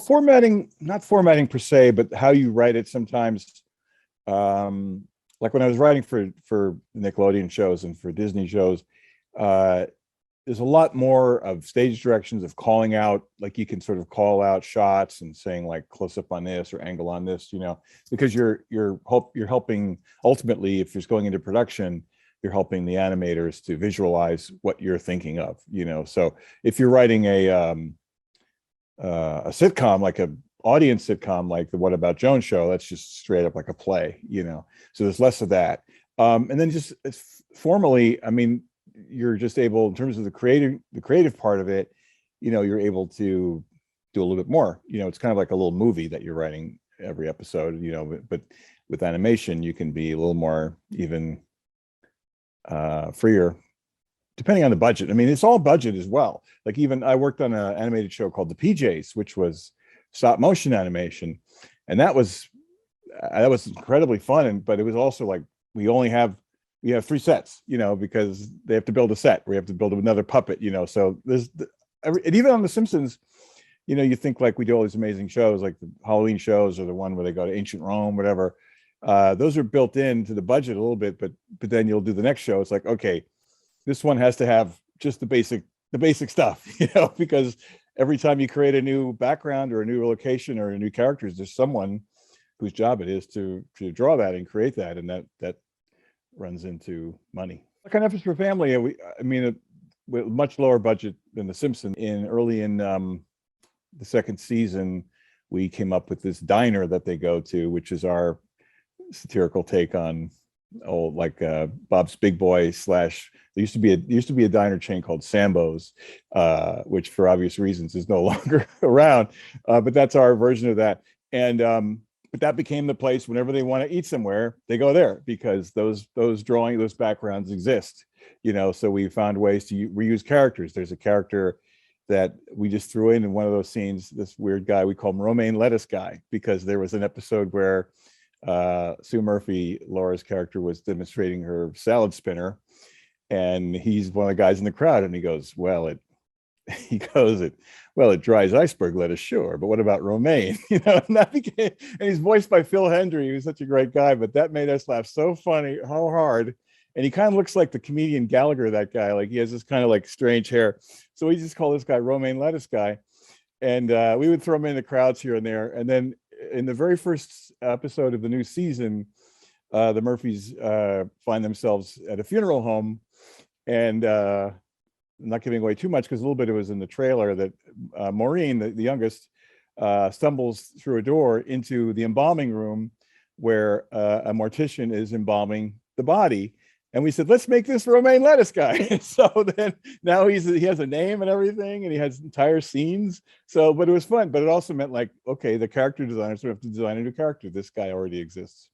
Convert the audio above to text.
formatting, not formatting per se, but how you write it sometimes. Like when I was writing for Nickelodeon shows and for Disney shows, uh, there's a lot more of stage directions, of calling out, like you can sort of call out shots and saying like close up on this or angle on this, because you're helping ultimately, if it's going into production, you're helping the animators to visualize what you're thinking of. So if you're writing a sitcom, like a audience sitcom, like the What About Joan show, that's just straight up like a play. So there's less of that. And then just formally, I mean, you're just able, in terms of the creative part of it, you're able to do a little bit more. It's kind of like a little movie that you're writing every episode, but with animation, you can be a little more even freer, depending on the budget. I mean, it's all budget as well. Like even I worked on an animated show called The PJs, which was stop motion animation. And that was incredibly fun. But it was also like, we have 3 sets, because they have to build a set. We have to build another puppet, so and even on The Simpsons, you think like we do all these amazing shows, like the Halloween shows or the one where they go to ancient Rome, whatever. Those are built into the budget a little bit, but then you'll do the next show. It's like, okay, this one has to have just the basic stuff, because every time you create a new background or a new location or a new characters, there's someone whose job it is to draw that and create that, and that runs into money. Like on Efforts for Family, with much lower budget than The Simpsons. Early in the second season, we came up with this diner that they go to, which is our satirical take on Bob's Big Boy / there used to be a diner chain called Sambo's, which for obvious reasons is no longer around, but that's our version of that. And but that became the place. Whenever they want to eat somewhere, they go there, because those backgrounds exist. So we found ways to reuse characters. There's a character that we just threw in one of those scenes, this weird guy we call him Romaine Lettuce Guy, because there was an episode where Sue Murphy, Laura's character, was demonstrating her salad spinner, and he's one of the guys in the crowd, and he goes, it dries iceberg lettuce, sure, but what about romaine? And he's voiced by Phil Hendry, who's such a great guy, but that made us laugh so hard. And he kind of looks like the comedian Gallagher, that guy, like he has this kind of like strange hair. So we just call this guy Romaine Lettuce Guy. And we would throw him in the crowds here and there. And then in the very first episode of the new season, the Murphys find themselves at a funeral home, and I'm not giving away too much because a little bit of it was in the trailer, that Maureen, the youngest, stumbles through a door into the embalming room where a mortician is embalming the body. And we said, let's make this Romaine Lettuce Guy. So then now he has a name and everything, and he has entire scenes. So, but it was fun. But it also meant like, okay, the character designers have to design a new character. This guy already exists.